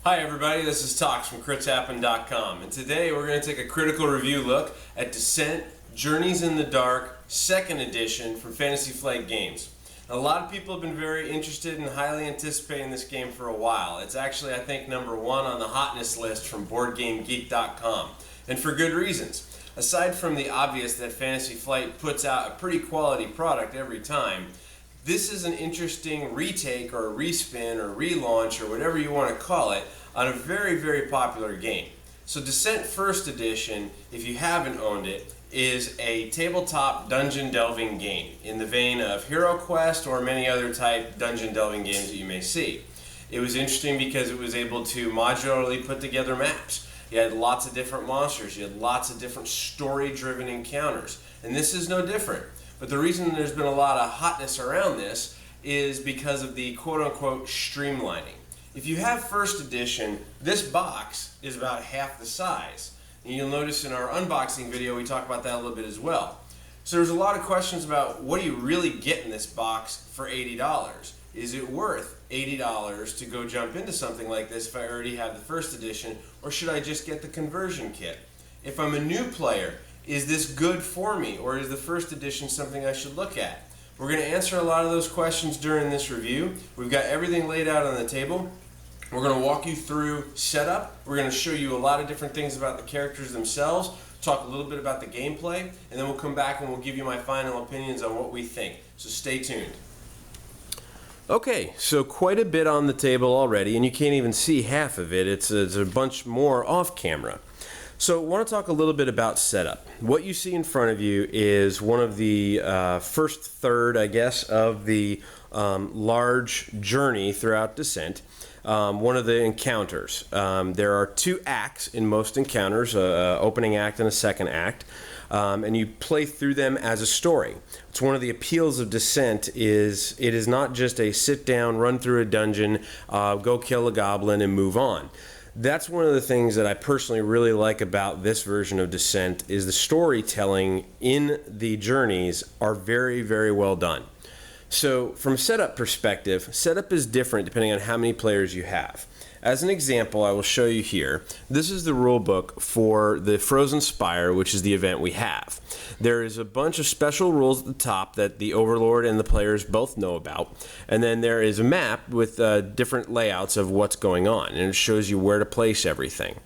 Hi everybody, this is Talks from critshappen.com, and today we're going to take a critical review look at Descent Journeys in the Dark 2nd edition from Fantasy Flight Games. A lot of people have been very interested and highly anticipating this game for a while. It's actually, I think, #1 on the hotness list from BoardGameGeek.com, and for good reasons. Aside from the obvious that Fantasy Flight puts out a pretty quality product every time, this is an interesting retake or a respin or relaunch or whatever you want to call it on a very, very popular game. So Descent 1st Edition, if you haven't owned it, is a tabletop dungeon delving game in the vein of Hero Quest or many other type dungeon delving games that you may see. It was interesting because it was able to modularly put together maps. You had lots of different monsters, you had lots of different story-driven encounters, and this is no different. But the reason there's been a lot of hotness around this is because of the quote-unquote streamlining. If you have 1st edition, this box is about half the size. And you'll notice in our unboxing video we talk about that a little bit as well. So there's a lot of questions about what do you really get in this box for $80? Is it worth $80 to go jump into something like this if I already have the 1st edition, or should I just get the conversion kit? If I'm a new player, is this good for me, or is the 1st edition something I should look at? We're going to answer a lot of those questions during this review. We've got everything laid out on the table. We're going to walk you through setup. We're going to show you a lot of different things about the characters themselves, talk a little bit about the gameplay, and then we'll come back and we'll give you my final opinions on what we think. So stay tuned. Okay, so quite a bit on the table already, and you can't even see half of it. It's a bunch more off camera. So I want to talk a little bit about setup. What you see in front of you is one of the first third, I guess, of the large journey throughout Descent. One of the encounters. There are 2 acts in most encounters, an opening act and a second act, and you play through them as a story. It's one of the appeals of Descent is it is not just a sit down, run through a dungeon, go kill a goblin and move on. That's one of the things that I personally really like about this version of Descent is the storytelling in the journeys are very, very well done. So from a setup perspective, setup is different depending on how many players you have. As an example, I will show you here. This is the rule book for the Frozen Spire, which is the event we have. There is a bunch of special rules at the top that the Overlord and the players both know about. And then there is a map with different layouts of what's going on. And it shows you where to place everything.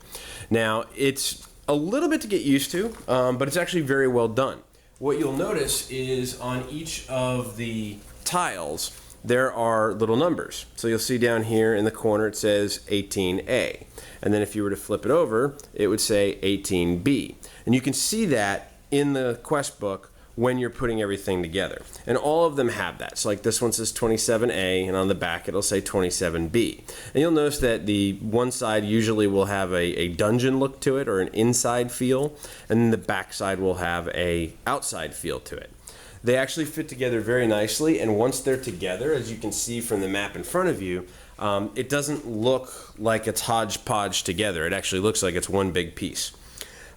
Now, it's a little bit to get used to, but it's actually very well done. What you'll notice is on each of the tiles, there are little numbers. So you'll see down here in the corner it says 18A. And then if you were to flip it over, it would say 18B. And you can see that in the quest book when you're putting everything together. And all of them have that. So like this one says 27A, and on the back it'll say 27B. And you'll notice that the one side usually will have a dungeon look to it or an inside feel, and then the back side will have a outside feel to it. They actually fit together very nicely, and once they're together, as you can see from the map in front of you, it doesn't look like it's hodgepodge together. It actually looks like it's one big piece.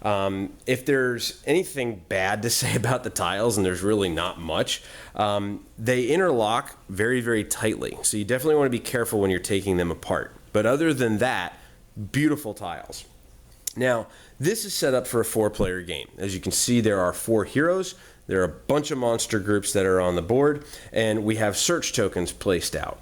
If there's anything bad to say about the tiles, and there's really not much, they interlock very, very tightly. So you definitely want to be careful when you're taking them apart. But other than that, beautiful tiles. Now, this is set up for a 4-player game. As you can see, there are 4 heroes. There are a bunch of monster groups that are on the board, and we have search tokens placed out.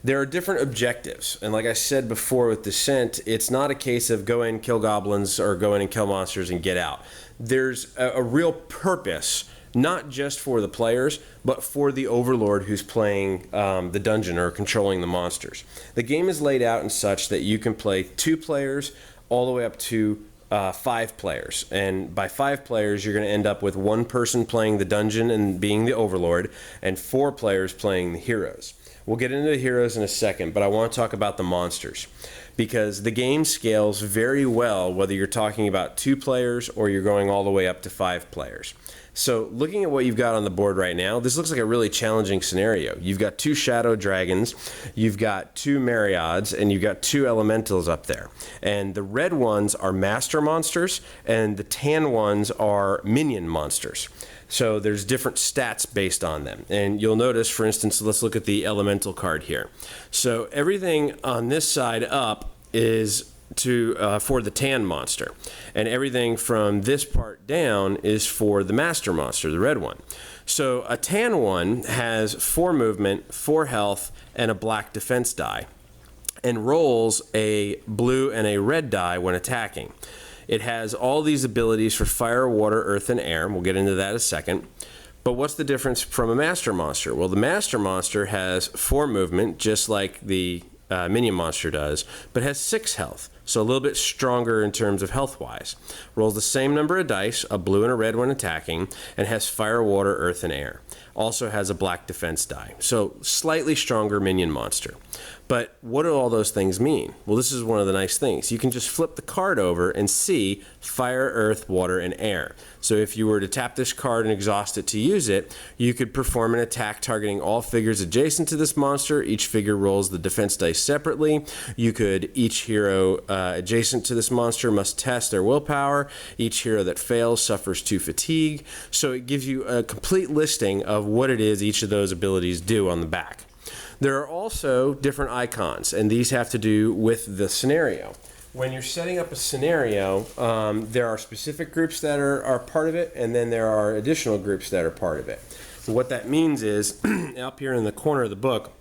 There are different objectives, and like I said before with Descent, it's not a case of go in, kill goblins, or go in and kill monsters and get out. There's a real purpose, not just for the players, but for the Overlord who's playing the dungeon or controlling the monsters. The game is laid out in such that you can play 2 players all the way up to 5 players, and by 5 players you're going to end up with 1 person playing the dungeon and being the Overlord, and 4 players playing the heroes. We'll get into the heroes in a second, but I want to talk about the monsters because the game scales very well whether you're talking about 2 players or you're going all the way up to 5 players. So looking at what you've got on the board right now, this looks like a really challenging scenario. You've got 2 shadow dragons, you've got 2 Mariods, and you've got 2 elementals up there. And the red ones are master monsters, and the tan ones are minion monsters. So there's different stats based on them. And you'll notice, for instance, let's look at the elemental card here. So everything on this side up is for the tan monster, and everything from this part down is for the master monster, the red one. So a tan one has 4 movement, 4 health, and a black defense die, and rolls a blue and a red die when attacking. It has all these abilities for fire, water, earth, and air. We'll get into that in a second. But what's the difference from a master monster? Well, the master monster has 4 movement, just like the minion monster does, but has 6 health, so a little bit stronger in terms of health-wise. Rolls the same number of dice, a blue and a red when attacking, and has fire, water, earth, and air. Also has a black defense die, so slightly stronger minion monster. But what do all those things mean? Well, this is one of the nice things. You can just flip the card over and see fire, earth, water, and air. So if you were to tap this card and exhaust it to use it, you could perform an attack targeting all figures adjacent to this monster. Each figure rolls the defense dice separately. You could, each hero adjacent to this monster must test their willpower. Each hero that fails suffers 2 fatigue. So it gives you a complete listing of what it is each of those abilities do on the back. There are also different icons, and these have to do with the scenario. When you're setting up a scenario, there are specific groups that are part of it, and then there are additional groups that are part of it. So what that means is, up here in the corner of the book,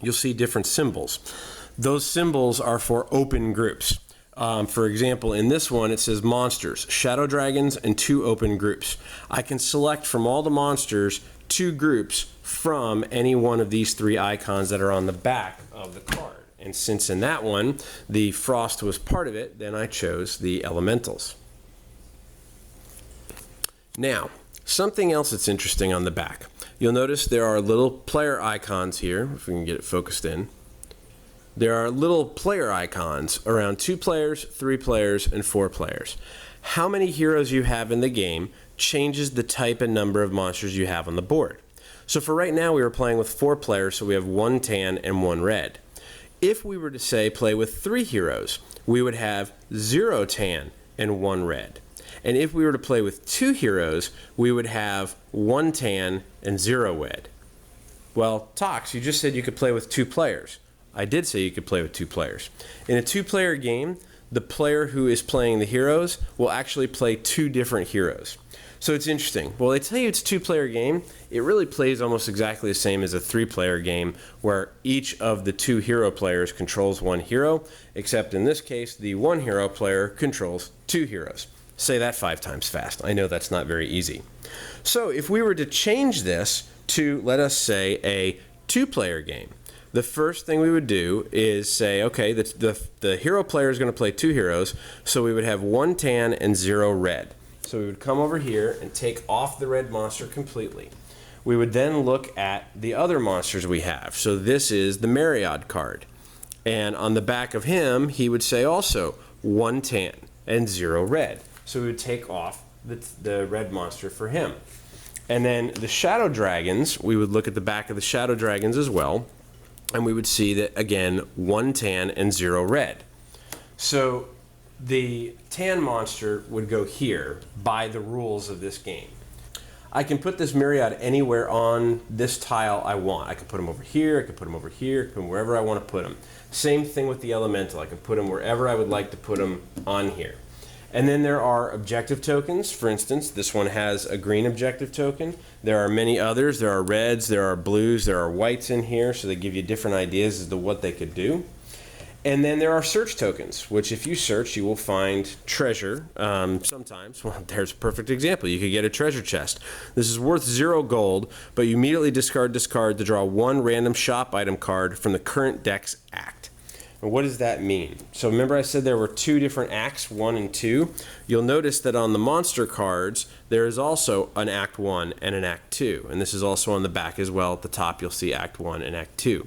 you'll see different symbols. Those symbols are for open groups. For example, in this one, it says monsters, shadow dragons, and 2 open groups. I can select from all the monsters 2 groups from any one of these 3 icons that are on the back of the card. And since in that one, the frost was part of it, then I chose the elementals. Now, something else that's interesting on the back. You'll notice there are little player icons here, if we can get it focused in. There are little player icons around 2 players, 3 players, and 4 players. How many heroes you have in the game changes the type and number of monsters you have on the board. So for right now, we were playing with 4 players, so we have 1 tan and 1 red. If we were to say play with 3 heroes, we would have 0 tan and 1 red. And if we were to play with 2 heroes, we would have 1 tan and 0 red. Well, Tox, you just said you could play with 2 players. I did say you could play with 2 players. In a 2-player game, the player who is playing the heroes will actually play 2 different heroes. So it's interesting. Well, they tell you it's a 2-player game. It really plays almost exactly the same as a 3-player game, where each of the 2 hero players controls 1 hero, except in this case, the 1 hero player controls 2 heroes. Say that 5 times fast. I know that's not very easy. So if we were to change this to, let us say, a 2-player game, the first thing we would do is say, okay, the hero player is going to play 2 heroes, so we would have 1 tan and 0 red. So we would come over here and take off the red monster completely. We would then look at the other monsters we have. So this is the Myriad card. And on the back of him, he would say also 1 tan and 0 red. So we would take off the red monster for him. And then the Shadow Dragons, we would look at the back of the Shadow Dragons as well. And we would see that, again, 1 tan and 0 red. So the tan monster would go here by the rules of this game. I can put this Myriad anywhere on this tile I want. I can put him over here, I can put him over here, I can put him wherever I want to put him. Same thing with the Elemental. I can put him wherever I would like to put him on here. And then there are objective tokens. For instance, this one has a green objective token. There are many others. There are reds, there are blues, there are whites in here, so they give you different ideas as to what they could do. And then there are search tokens, which if you search, you will find treasure sometimes. Well, there's a perfect example. You could get a treasure chest. This is worth 0 gold, but you immediately discard this card to draw 1 random shop item card from the current deck's act. And what does that mean? So remember I said there were 2 different acts, 1 and 2. You'll notice that on the monster cards, there is also an Act 1 and an Act 2. And this is also on the back as well. At the top, you'll see Act 1 and Act 2.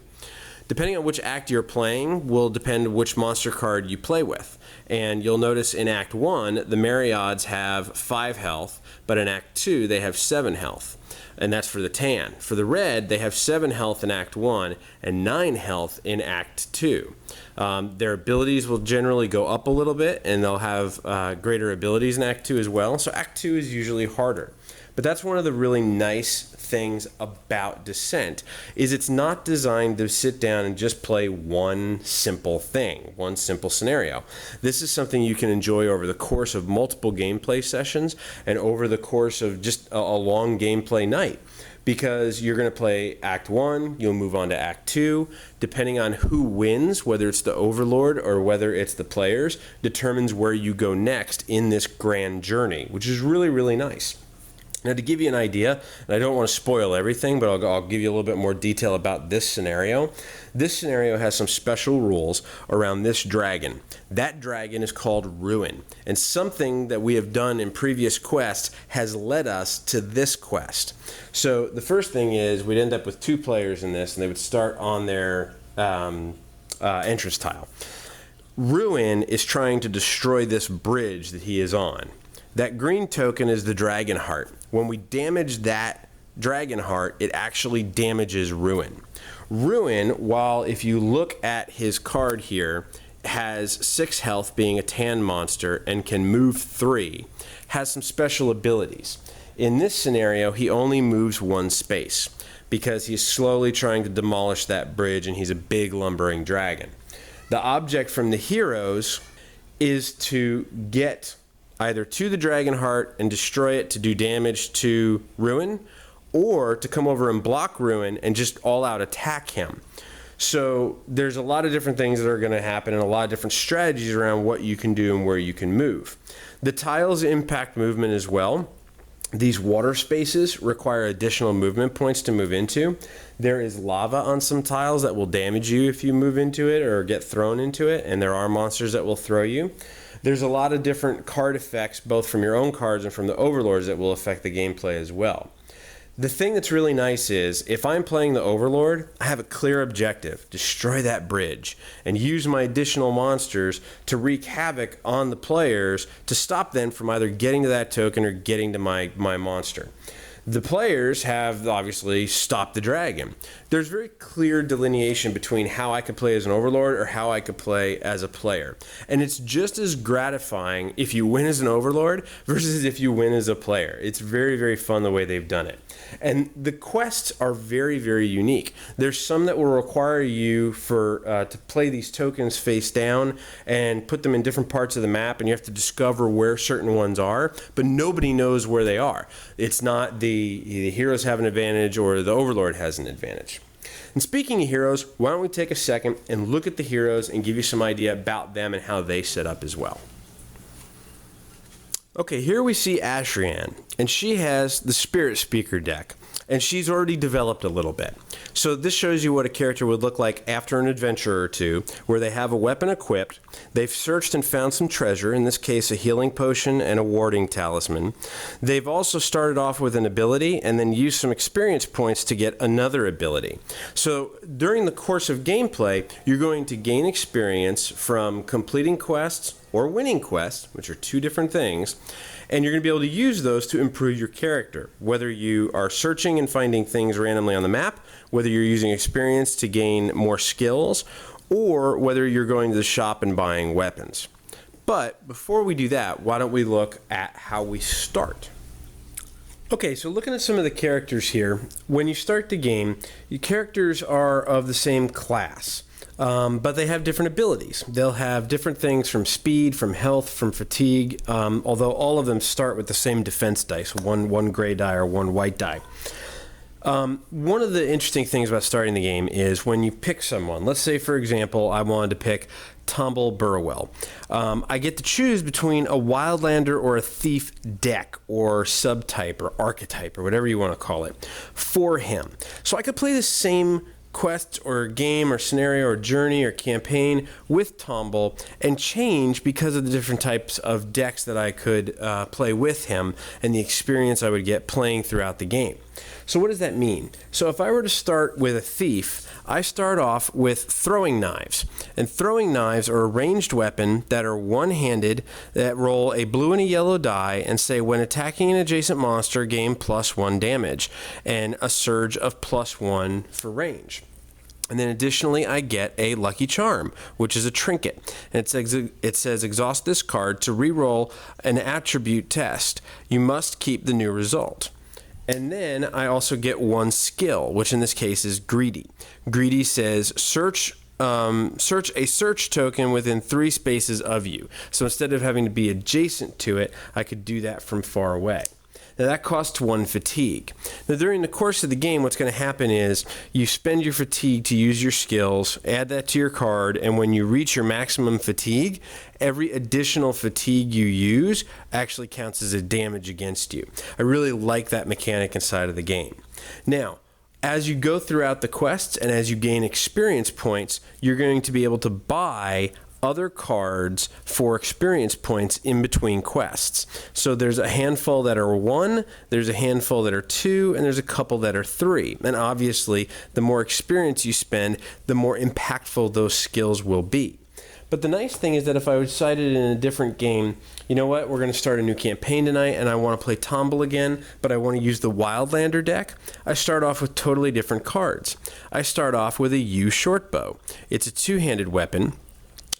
Depending on which act you're playing will depend which monster card you play with. And you'll notice in Act 1, the Myriads have 5 health, but in Act 2, they have 7 health. And that's for the tan. For the red, they have 7 health in Act 1 and 9 health in Act 2. Their abilities will generally go up a little bit, and they'll have greater abilities in Act 2 as well. So Act 2 is usually harder. But that's one of the really nice things about Descent is it's not designed to sit down and just play one simple thing, one simple scenario. This is something you can enjoy over the course of multiple gameplay sessions and over the course of just a long gameplay night. Because you're going to play Act 1, you'll move on to Act 2. Depending on who wins, whether it's the Overlord or whether it's the players, determines where you go next in this grand journey, which is really, really nice. Now, to give you an idea, and I don't want to spoil everything, but I'll give you a little bit more detail about this scenario. This scenario has some special rules around this dragon. That dragon is called Ruin, and something that we have done in previous quests has led us to this quest. So the first thing is we'd end up with 2 players in this, and they would start on their entrance tile. Ruin is trying to destroy this bridge that he is on. That green token is the dragon heart. When we damage that dragon heart, it actually damages Ruin. Ruin, while if you look at his card here, has 6 health being a tan monster and can move 3, has some special abilities. In this scenario, he only moves 1 space because he's slowly trying to demolish that bridge and he's a big lumbering dragon. The object from the heroes is to get either to the dragon heart and destroy it to do damage to Ruin, or to come over and block Ruin and just all out attack him. So there's a lot of different things that are going to happen and a lot of different strategies around what you can do and where you can move. The tiles impact movement as well. These water spaces require additional movement points to move into. There is lava on some tiles that will damage you if you move into it or get thrown into it, and there are monsters that will throw you. There's a lot of different card effects, both from your own cards and from the Overlords, that will affect the gameplay as well. The thing that's really nice is, if I'm playing the Overlord, I have a clear objective: destroy that bridge, and use my additional monsters to wreak havoc on the players to stop them from either getting to that token or getting to my monster. The players have obviously stopped the dragon. There's very clear delineation between how I could play as an Overlord or how I could play as a player. And it's just as gratifying if you win as an Overlord versus if you win as a player. It's very, very fun the way they've done it. And the quests are very, very unique. There's some that will require you to play these tokens face down and put them in different parts of the map, and you have to discover where certain ones are, but nobody knows where they are. It's not the heroes have an advantage or the Overlord has an advantage. And speaking of heroes, why don't we take a second and look at the heroes and give you some idea about them and how they set up as well. Okay, here we see Ashrian, and she has the Spirit Speaker deck, and she's already developed a little bit. So this shows you what a character would look like after an adventure or two, where they have a weapon equipped, they've searched and found some treasure, in this case a healing potion and a warding talisman. They've also started off with an ability and then used some experience points to get another ability. So during the course of gameplay, you're going to gain experience from completing quests or winning quests, which are 2 different things, and you're going to be able to use those to improve your character, whether you are searching and finding things randomly on the map, whether you're using experience to gain more skills, or whether you're going to the shop and buying weapons. But before we do that, why don't we look at how we start? Okay, so looking at some of the characters here, when you start the game, your characters are of the same class. But they have different abilities. They'll have different things from speed, from health, from fatigue, although all of them start with the same defense dice, one gray die or one white die. One of the interesting things about starting the game is when you pick someone. Let's say, for example, I wanted to pick Tumble Burwell. I get to choose between a Wildlander or a Thief deck or subtype or archetype or whatever you want to call it for him. So I could play the same quest or game or scenario or journey or campaign with Tumble and change because of the different types of decks that I could play with him and the experience I would get playing throughout the game. So what does that mean? So if I were to start with a Thief, I start off with throwing knives. And throwing knives are a ranged weapon that are one-handed, that roll a blue and a yellow die and say when attacking an adjacent monster, gain +1 damage and a surge of +1 for range. And then additionally, I get a Lucky Charm, which is a trinket. And it says exhaust this card to reroll an attribute test. You must keep the new result. And then I also get one skill, which in this case is Greedy. Greedy says search a search token within 3 spaces of you. So instead of having to be adjacent to it, I could do that from far away. Now that costs 1 fatigue. Now during the course of the game, what's going to happen is you spend your fatigue to use your skills, add that to your card, and when you reach your maximum fatigue, every additional fatigue you use actually counts as a damage against you. I really like that mechanic inside of the game. Now, as you go throughout the quests and as you gain experience points, you're going to be able to buy other cards for experience points in between quests. So there's a handful that are 1, there's a handful that are 2, and there's a couple that are 3. And obviously, the more experience you spend, the more impactful those skills will be. But the nice thing is that if I decided in a different game, you know what, we're going to start a new campaign tonight and I want to play Tomble again, but I want to use the Wildlander deck, I start off with totally different cards. I start off with a U shortbow. It's a 2-handed weapon.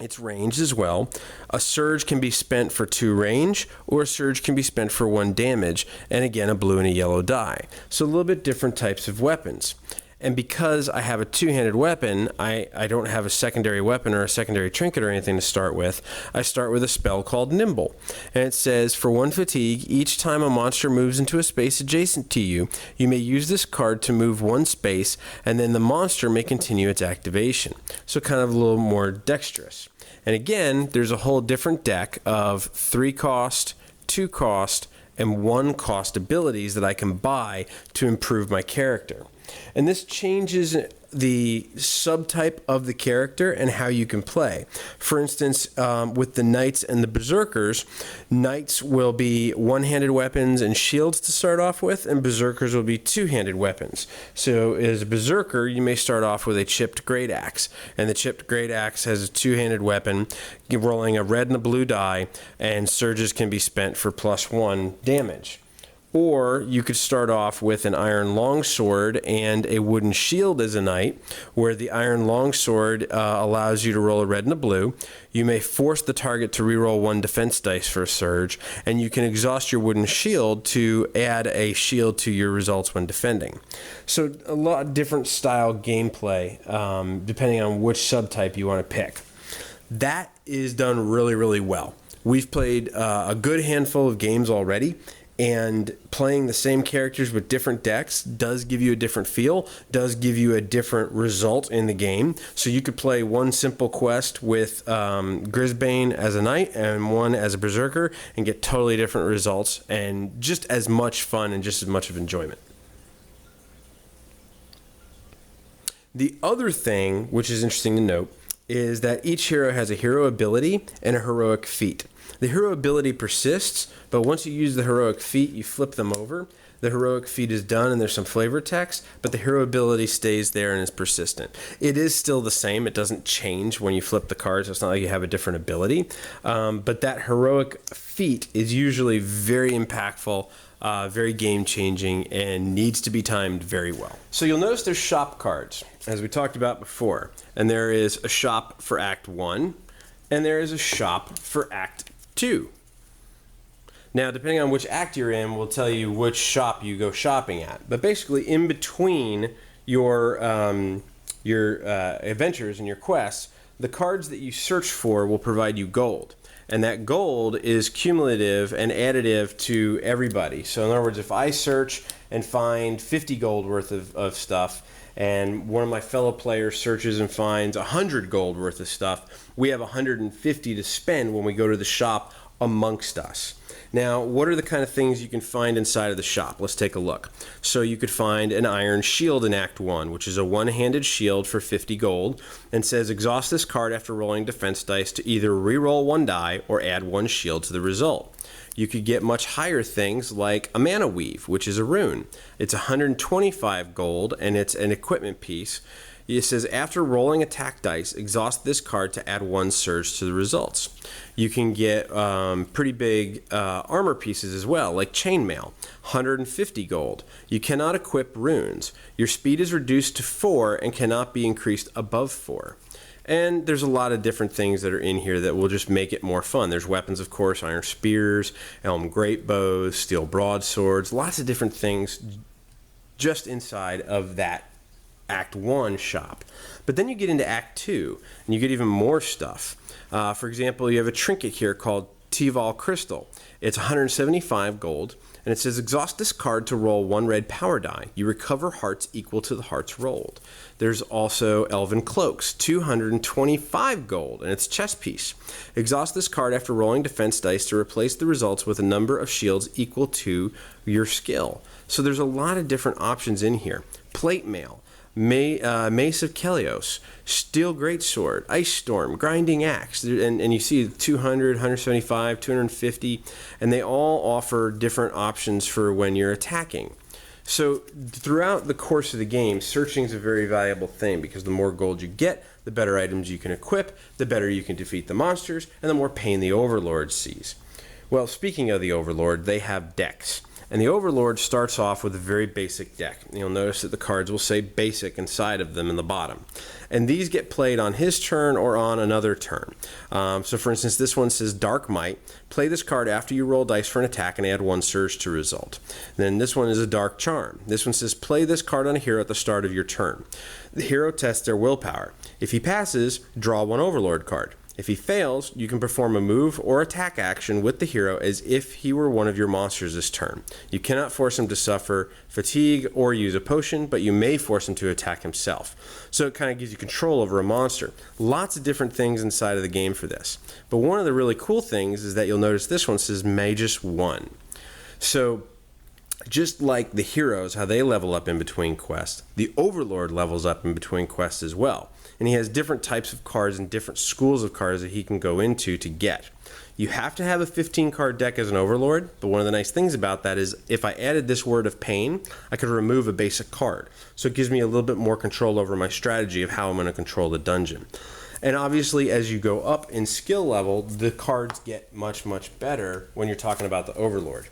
It's ranged as well. A surge can be spent for 2 range, or a surge can be spent for 1 damage, and again, a blue and a yellow die. So a little bit different types of weapons. And because I have a 2-handed weapon, I don't have a secondary weapon or a secondary trinket or anything to start with. I start with a spell called Nimble. And it says, for 1 fatigue, each time a monster moves into a space adjacent to you, you may use this card to move 1 space, and then the monster may continue its activation. So kind of a little more dexterous. And again, there's a whole different deck of 3 cost, 2 cost, and 1 cost abilities that I can buy to improve my character. And this changes the subtype of the character and how you can play. For instance, with the Knights and the Berserkers, Knights will be 1-handed weapons and shields to start off with, and Berserkers will be 2-handed weapons. So as a Berserker, you may start off with a chipped great axe, and the chipped great axe has a 2-handed weapon, rolling a red and a blue die, and surges can be spent for +1 damage. Or you could start off with an iron longsword and a wooden shield as a knight, where the iron longsword allows you to roll a red and a blue. You may force the target to reroll 1 defense dice for a surge, and you can exhaust your wooden shield to add a shield to your results when defending. So a lot of different style gameplay, depending on which subtype you want to pick. That is done really, really well. We've played a good handful of games already, and playing the same characters with different decks does give you a different feel, does give you a different result in the game. So you could play 1 simple quest with Grisbane as a knight and 1 as a berserker and get totally different results and just as much fun and just as much of enjoyment. The other thing, which is interesting to note, is that each hero has a hero ability and a heroic feat. The hero ability persists, but once you use the heroic feat, you flip them over. The heroic feat is done and there's some flavor text, but the hero ability stays there and is persistent. It is still the same. It doesn't change when you flip the cards. So it's not like you have a different ability. But that heroic feat is usually very impactful, very game-changing, and needs to be timed very well. So you'll notice there's shop cards, as we talked about before. And there is a shop for Act 1, and there is a shop for Act 2. Now, depending on which act you're in, will tell you which shop you go shopping at. But basically, in between your adventures and your quests, the cards that you search for will provide you gold. And that gold is cumulative and additive to everybody. So in other words, if I search and find 50 gold worth of stuff, and one of my fellow players searches and finds 100 gold worth of stuff, we have 150 to spend when we go to the shop amongst us. Now, what are the kind of things you can find inside of the shop? Let's take a look. So you could find an iron shield in Act 1, which is a 1-handed shield for 50 gold, and says exhaust this card after rolling defense dice to either reroll 1 die or add 1 shield to the result. You could get much higher things like a mana weave, which is a rune. It's 125 gold, and it's an equipment piece. It says, after rolling attack dice, exhaust this card to add 1 surge to the results. You can get pretty big armor pieces as well, like chainmail, 150 gold. You cannot equip runes. Your speed is reduced to 4 and cannot be increased above 4. And there's a lot of different things that are in here that will just make it more fun. There's weapons, of course, iron spears, elm great bows, steel broadswords, lots of different things just inside of that Act 1 shop. But then you get into Act 2, and you get even more stuff. For example, you have a trinket here called Tival Crystal. It's 175 gold, and it says exhaust this card to roll 1 red power die. You recover hearts equal to the hearts rolled. There's also Elven Cloaks, 225 gold, and it's chess piece. Exhaust this card after rolling defense dice to replace the results with a number of shields equal to your skill. So there's a lot of different options in here. Plate mail. Mace of Kelios, Steel Greatsword, Ice Storm, Grinding Axe, and you see 200, 175, 250, and they all offer different options for when you're attacking. So throughout the course of the game, searching is a very valuable thing because the more gold you get, the better items you can equip, the better you can defeat the monsters, and the more pain the Overlord sees. Well, speaking of the Overlord, they have decks. And the Overlord starts off with a very basic deck. You'll notice that the cards will say basic inside of them in the bottom. And these get played on his turn or on another turn. So for instance, this one says Dark Might. Play this card after you roll dice for an attack and add 1 surge to result. Then this one is a Dark Charm. This one says play this card on a hero at the start of your turn. The hero tests their willpower. If he passes, draw 1 Overlord card. If he fails, you can perform a move or attack action with the hero as if he were one of your monsters this turn. You cannot force him to suffer fatigue or use a potion, but you may force him to attack himself. So it kind of gives you control over a monster. Lots of different things inside of the game for this. But one of the really cool things is that you'll notice this one says Magus 1. So just like the heroes, how they level up in between quests, the Overlord levels up in between quests as well. And he has different types of cards and different schools of cards that he can go into to get. You have to have a 15-card deck as an Overlord, but one of the nice things about that is if I added this Word of Pain, I could remove a basic card. So it gives me a little bit more control over my strategy of how I'm going to control the dungeon. And obviously, as you go up in skill level, the cards get much, much better when you're talking about the Overlord.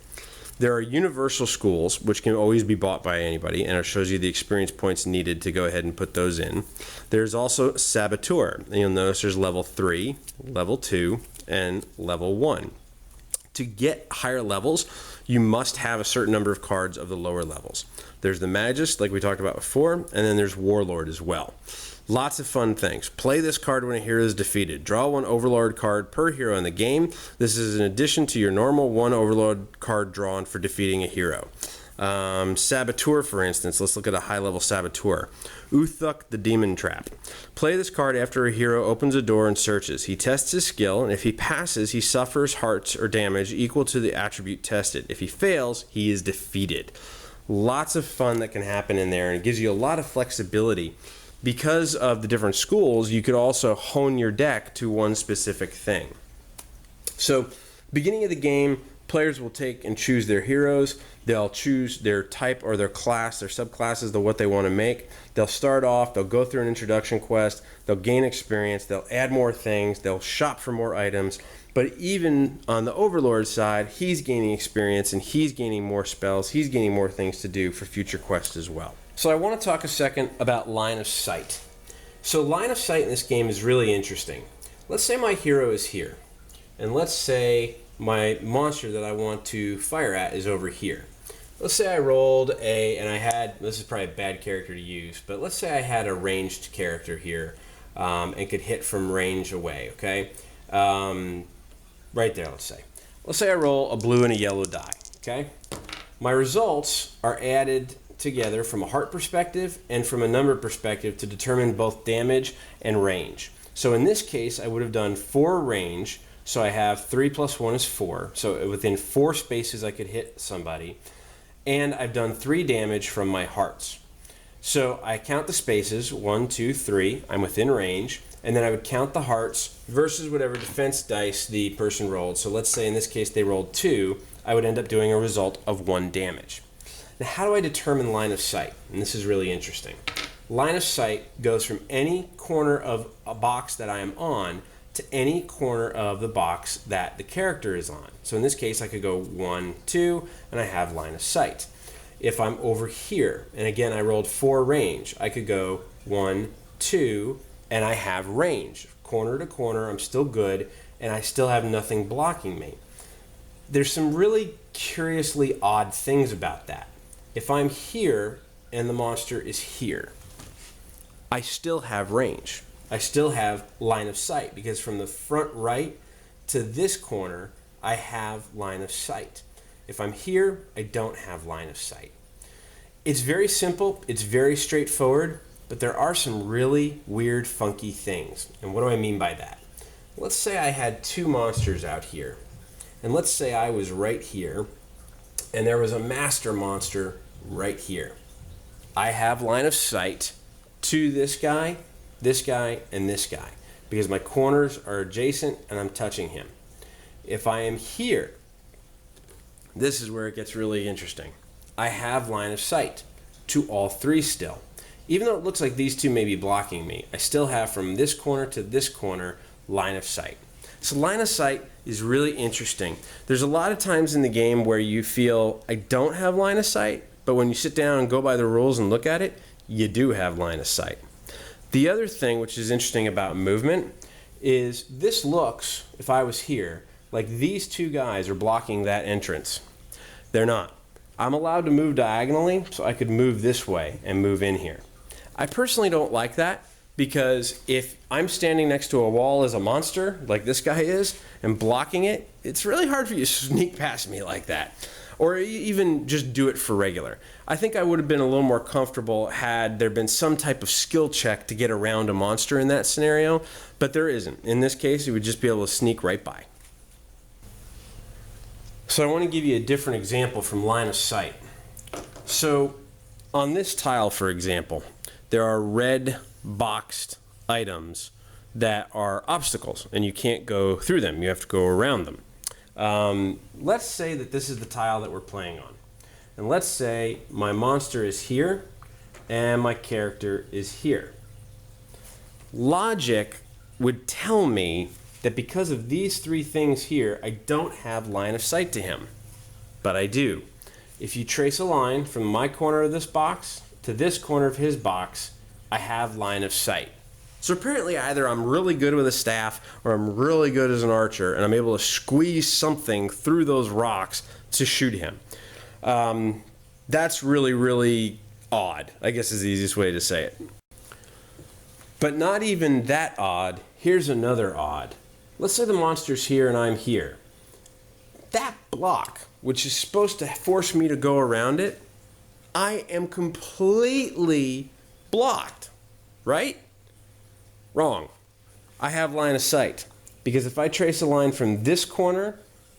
There are universal schools, which can always be bought by anybody, and it shows you the experience points needed to go ahead and put those in. There's also Saboteur, and you'll notice there's level 3, level 2, and level 1. To get higher levels, you must have a certain number of cards of the lower levels. There's the Magus, like we talked about before, and then there's Warlord as well. Lots of fun things. Play this card when a hero is defeated. Draw 1 Overlord card per hero in the game. This is in addition to your normal 1 Overlord card drawn for defeating a hero. Saboteur, for instance. Let's look at a high-level Saboteur. Uthuk the Demon Trap. Play this card after a hero opens a door and searches. He tests his skill, and if he passes, he suffers hearts or damage equal to the attribute tested. If he fails, he is defeated. Lots of fun that can happen in there, and it gives you a lot of flexibility. Because of the different schools, you could also hone your deck to one specific thing. So, beginning of the game, players will take and choose their heroes. They'll choose their type or their class, their subclasses, what they want to make. They'll start off, they'll go through an introduction quest, they'll gain experience, they'll add more things, they'll shop for more items. But even on the Overlord side, he's gaining experience and he's gaining more spells, he's gaining more things to do for future quests as well. So I want to talk a second about line of sight. So line of sight in this game is really interesting. Let's say my hero is here. And let's say my monster that I want to fire at is over here. Let's say I rolled and I had, this is probably a bad character to use, but let's say I had a ranged character here and could hit from range away, okay? Right there, let's say. Let's say I roll a blue and a yellow die, okay? My results are added together from a heart perspective and from a number perspective to determine both damage and range. So in this case, I would have done 4 range, so I have 3 plus 1 is 4, so within 4 spaces I could hit somebody, and I've done 3 damage from my hearts. So I count the spaces, 1, 2, 3, I'm within range, and then I would count the hearts versus whatever defense dice the person rolled. So let's say in this case they rolled 2, I would end up doing a result of 1 damage. Now, how do I determine line of sight? And this is really interesting. Line of sight goes from any corner of a box that I am on to any corner of the box that the character is on. So in this case, I could go 1, 2, and I have line of sight. If I'm over here, and again, I rolled 4 range, I could go 1, 2, and I have range. Corner to corner, I'm still good, and I still have nothing blocking me. There's some really curiously odd things about that. If I'm here and the monster is here, I still have range. I still have line of sight, because from the front right to this corner, I have line of sight. If I'm here, I don't have line of sight. It's very simple, it's very straightforward, but there are some really weird, funky things. And what do I mean by that? Let's say I had two monsters out here, and let's say I was right here, and there was a master monster right here. I have line of sight to this guy, and this guy, because my corners are adjacent and I'm touching him. If I am here, this is where it gets really interesting. I have line of sight to all three still. Even though it looks like these two may be blocking me, I still have from this corner to this corner line of sight. So line of sight is really interesting. There's a lot of times in the game where you feel I don't have line of sight, but when you sit down and go by the rules and look at it, you do have line of sight. The other thing which is interesting about movement is this looks, if I was here, like these two guys are blocking that entrance. They're not. I'm allowed to move diagonally, so I could move this way and move in here. I personally don't like that, because if I'm standing next to a wall as a monster, like this guy is, and blocking it, it's really hard for you to sneak past me like that. Or even just do it for regular. I think I would have been a little more comfortable had there been some type of skill check to get around a monster in that scenario, but there isn't. In this case, you would just be able to sneak right by. So I want to give you a different example from line of sight. So on this tile, for example, there are red boxed items that are obstacles, and you can't go through them. You have to go around them. Let's say that this is the tile that we're playing on. And let's say my monster is here and my character is here. Logic would tell me that because of these three things here, I don't have line of sight to him. But I do. If you trace a line from my corner of this box to this corner of his box, I have line of sight. So apparently either I'm really good with a staff or I'm really good as an archer and I'm able to squeeze something through those rocks to shoot him. That's really, really odd, I guess is the easiest way to say it. But not even that odd. Here's another odd. Let's say the monster's here and I'm here. That block, which is supposed to force me to go around it, I am completely blocked, right? Wrong. I have line of sight, because if I trace a line from this corner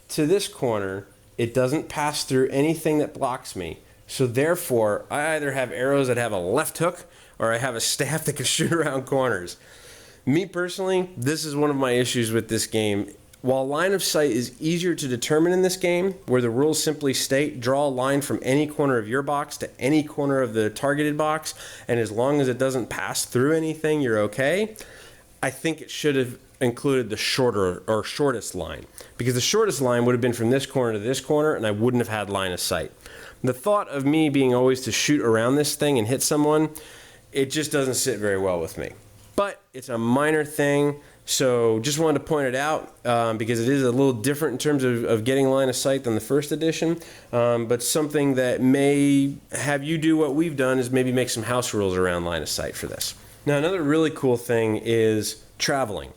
to this corner, it doesn't pass through anything that blocks me. So therefore, I either have arrows that have a left hook or I have a staff that can shoot around corners. Me personally, this is one of my issues with this game. While line of sight is easier to determine in this game, where the rules simply state draw a line from any corner of your box to any corner of the targeted box, and as long as it doesn't pass through anything, you're okay, I think it should have included the shorter or shortest line, because the shortest line would have been from this corner to this corner and I wouldn't have had line of sight. The thought of me being always to shoot around this thing and hit someone, it just doesn't sit very well with me. But it's a minor thing, so just wanted to point it out because it is a little different in terms of getting line of sight than the first edition, but something that may have you do what we've done is maybe make some house rules around line of sight for this. Now another really cool thing is traveling.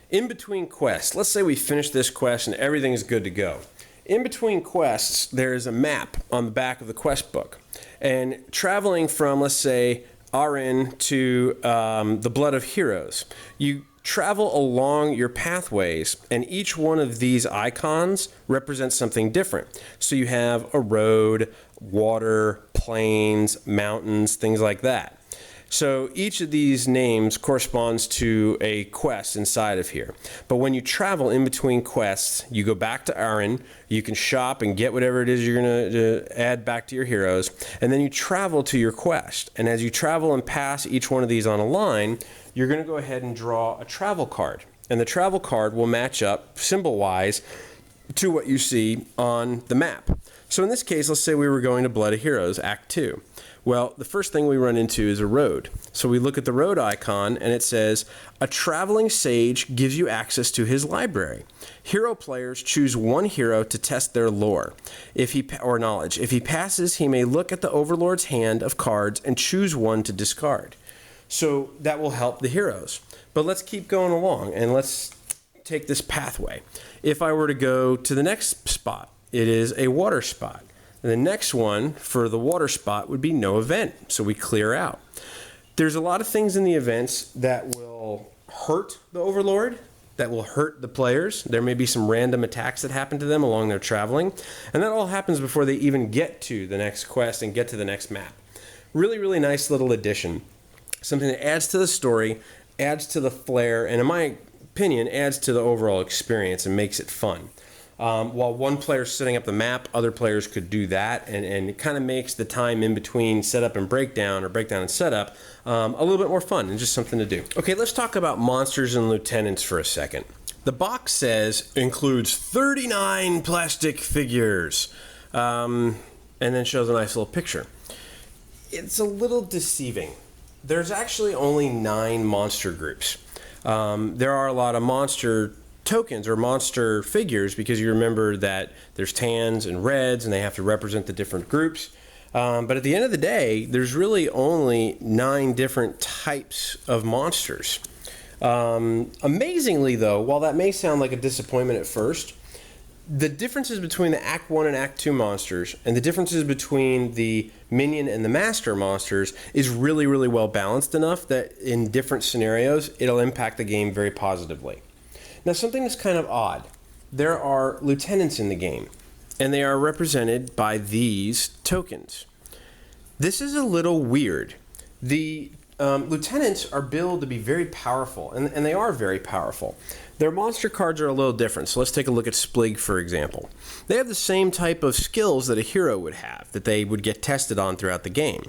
In between quests, let's say we finish this quest and everything is good to go. In between quests, there is a map on the back of the quest book. And traveling from, let's say, Arin to the Blood of Heroes, you travel along your pathways, and each one of these icons represents something different. So you have a road, water, plains, mountains, things like that. So each of these names corresponds to a quest inside of here. But when you travel in between quests, you go back to Arin, you can shop and get whatever it is you're going to add back to your heroes, and then you travel to your quest. And as you travel and pass each one of these on a line, you're going to go ahead and draw a travel card. And the travel card will match up symbol-wise to what you see on the map. So in this case, let's say we were going to Blood of Heroes, Act 2. Well, the first thing we run into is a road. So we look at the road icon and it says, a traveling sage gives you access to his library. Hero players choose one hero to test their lore or knowledge. If he passes, he may look at the Overlord's hand of cards and choose one to discard. So that will help the heroes. But let's keep going along and let's take this pathway. If I were to go to the next spot, it is a water spot. And the next one for the water spot would be no event, so we clear out. There's a lot of things in the events that will hurt the Overlord, that will hurt the players. There may be some random attacks that happen to them along their traveling, and that all happens before they even get to the next quest and get to the next map. Really, really nice little addition. Something that adds to the story, adds to the flair, and in my opinion, adds to the overall experience and makes it fun. While one player's setting up the map, other players could do that, and it kind of makes the time in between setup and breakdown, or breakdown and setup, a little bit more fun and just something to do. Okay, let's talk about monsters and lieutenants for a second. The box says includes 39 plastic figures, and then shows a nice little picture. It's a little deceiving. There's actually only 9 monster groups. There are a lot of monster tokens or monster figures because you remember that there's tans and reds and they have to represent the different groups. But at the end of the day, there's really only 9 different types of monsters. Amazingly though, while that may sound like a disappointment at first, the differences between the Act 1 and Act 2 monsters and the differences between the minion and the master monsters is really, really well balanced enough that in different scenarios, it'll impact the game very positively. Now, something that's kind of odd. There are lieutenants in the game, and they are represented by these tokens. This is a little weird. The lieutenants are billed to be very powerful, and they are very powerful. Their monster cards are a little different, so let's take a look at Splig, for example. They have the same type of skills that a hero would have, that they would get tested on throughout the game.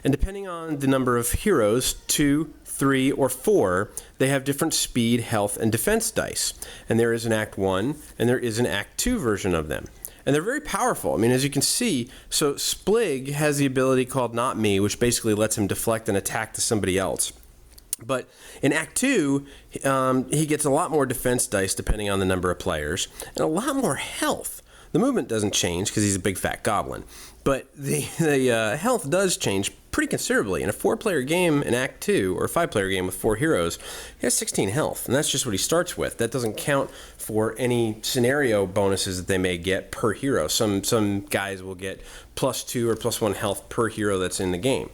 And depending on the number of heroes, 2, 3, or 4, they have different speed, health, and defense dice. And there is an Act 1, and there is an Act 2 version of them. And they're very powerful. I mean, as you can see, so Splig has the ability called Not Me, which basically lets him deflect an attack to somebody else. But in Act 2, he gets a lot more defense dice depending on the number of players, and a lot more health. The movement doesn't change because he's a big fat goblin, but the health does change pretty considerably. In a 4-player game in Act 2, or a 5-player game with 4 heroes, he has 16 health, and that's just what he starts with. That doesn't count for any scenario bonuses that they may get per hero. Some guys will get +2 or +1 health per hero that's in the game.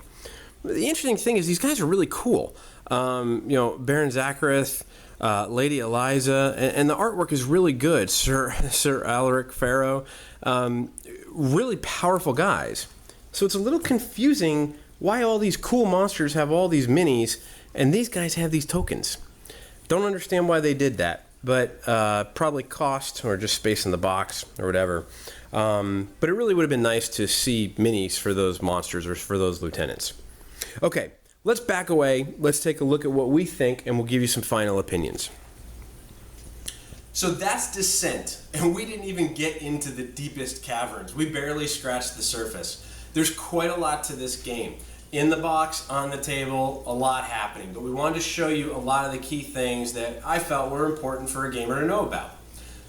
The interesting thing is these guys are really cool. Baron Zachareth, Lady Eliza, and the artwork is really good. Sir Alaric Pharaoh, really powerful guys. So it's a little confusing why all these cool monsters have all these minis and these guys have these tokens. Don't understand why they did that, but probably cost or just space in the box or whatever. But it really would have been nice to see minis for those monsters or for those lieutenants. Okay. Let's back away, let's take a look at what we think, and we'll give you some final opinions. So that's Descent, and we didn't even get into the deepest caverns. We barely scratched the surface. There's quite a lot to this game. In the box, on the table, a lot happening, but we wanted to show you a lot of the key things that I felt were important for a gamer to know about.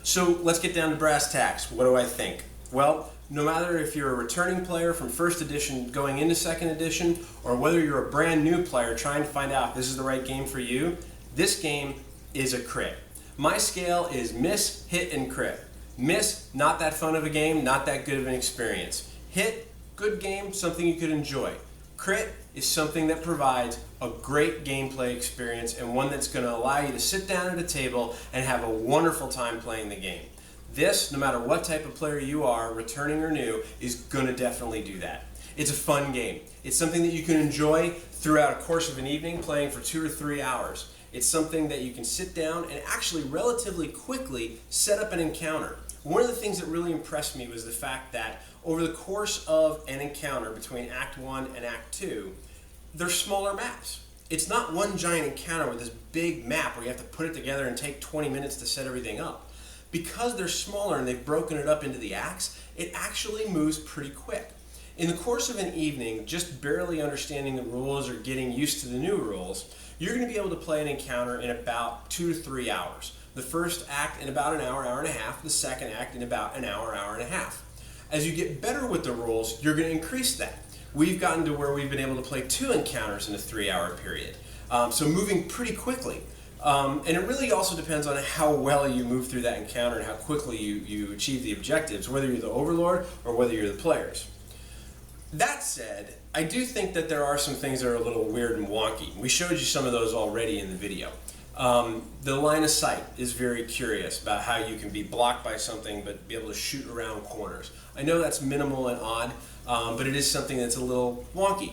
So let's get down to brass tacks. What do I think? Well, no matter if you're a returning player from first edition going into second edition, or whether you're a brand new player trying to find out if this is the right game for you, this game is a crit. My scale is miss, hit, and crit. Miss, not that fun of a game, not that good of an experience. Hit, good game, something you could enjoy. Crit is something that provides a great gameplay experience and one that's going to allow you to sit down at a table and have a wonderful time playing the game. This, no matter what type of player you are, returning or new, is going to definitely do that. It's a fun game. It's something that you can enjoy throughout a course of an evening, playing for 2 or 3 hours. It's something that you can sit down and actually relatively quickly set up an encounter. One of the things that really impressed me was the fact that over the course of an encounter between Act 1 and Act 2, they're smaller maps. It's not one giant encounter with this big map where you have to put it together and take 20 minutes to set everything up. Because they're smaller and they've broken it up into the acts, it actually moves pretty quick. In the course of an evening, just barely understanding the rules or getting used to the new rules, you're going to be able to play an encounter in about 2 to 3 hours. The first act in about an hour, hour and a half. The second act in about an hour, hour and a half. As you get better with the rules, you're going to increase that. We've gotten to where we've been able to play 2 encounters in a 3-hour period. So moving pretty quickly. And it really also depends on how well you move through that encounter and how quickly you achieve the objectives, whether you're the Overlord or whether you're the players. That said, I do think that there are some things that are a little weird and wonky. We showed you some of those already in the video. The line of sight is very curious about how you can be blocked by something but be able to shoot around corners. I know that's minimal and odd, but it is something that's a little wonky.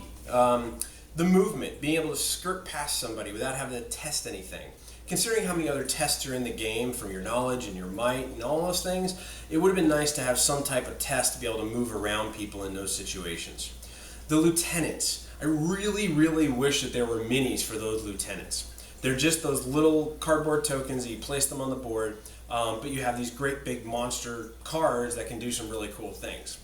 The movement, being able to skirt past somebody without having to test anything. Considering how many other tests are in the game from your knowledge and your might and all those things, it would have been nice to have some type of test to be able to move around people in those situations. The lieutenants. I really, really wish that there were minis for those lieutenants. They're just those little cardboard tokens that you place them on the board, but you have these great big monster cards that can do some really cool things.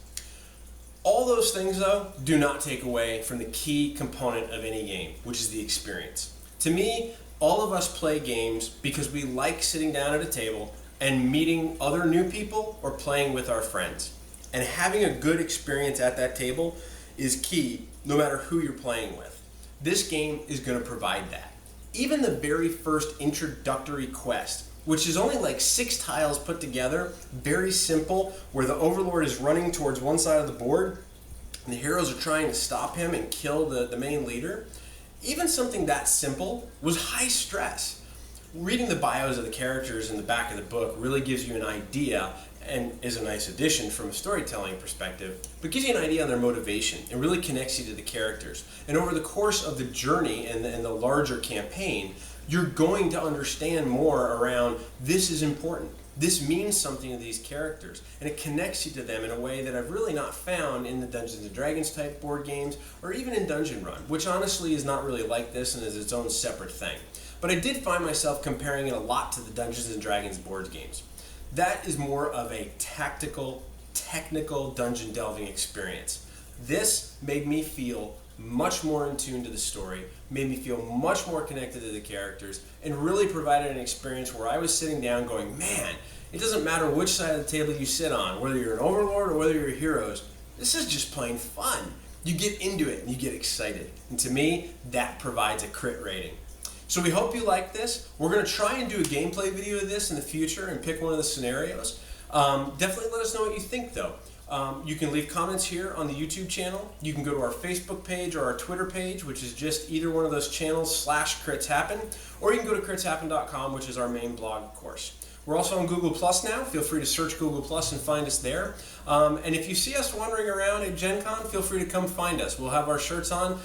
All those things, though, do not take away from the key component of any game, which is the experience. To me, all of us play games because we like sitting down at a table and meeting other new people or playing with our friends. And having a good experience at that table is key no matter who you're playing with. This game is going to provide that. Even the very first introductory quest, which is only like 6 tiles put together, very simple, where the Overlord is running towards one side of the board and the heroes are trying to stop him and kill the main leader. Even something that simple was high stress. Reading the bios of the characters in the back of the book really gives you an idea and is a nice addition from a storytelling perspective, but gives you an idea on their motivation and really connects you to the characters. And over the course of the journey and the larger campaign, you're going to understand more around this is important. This means something to these characters, and it connects you to them in a way that I've really not found in the Dungeons & Dragons type board games, or even in Dungeon Run, which honestly is not really like this and is its own separate thing. But I did find myself comparing it a lot to the Dungeons & Dragons board games. That is more of a tactical, technical dungeon delving experience. This made me feel much more in tune to the story, made me feel much more connected to the characters, and really provided an experience where I was sitting down going, man, it doesn't matter which side of the table you sit on, whether you're an Overlord or whether you're heroes, this is just plain fun. You get into it and you get excited. And to me, that provides a crit rating. So we hope you like this. We're going to try and do a gameplay video of this in the future and pick one of the scenarios. Definitely let us know what you think though. You can leave comments here on the YouTube channel. You can go to our Facebook page or our Twitter page, which is just either one of those channels /CritsHappen, or you can go to critshappen.com, which is our main blog, of course. We're also on Google Plus now. Feel free to search Google Plus and find us there. And if you see us wandering around at Gen Con, feel free to come find us. We'll have our shirts on,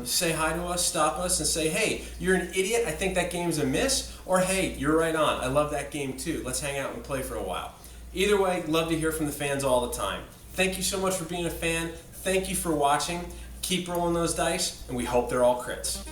say hi to us, stop us, and say, hey, you're an idiot, I think that game's a miss, or hey, you're right on, I love that game too. Let's hang out and play for a while. Either way, love to hear from the fans all the time. Thank you so much for being a fan. Thank you for watching. Keep rolling those dice, and we hope they're all crits.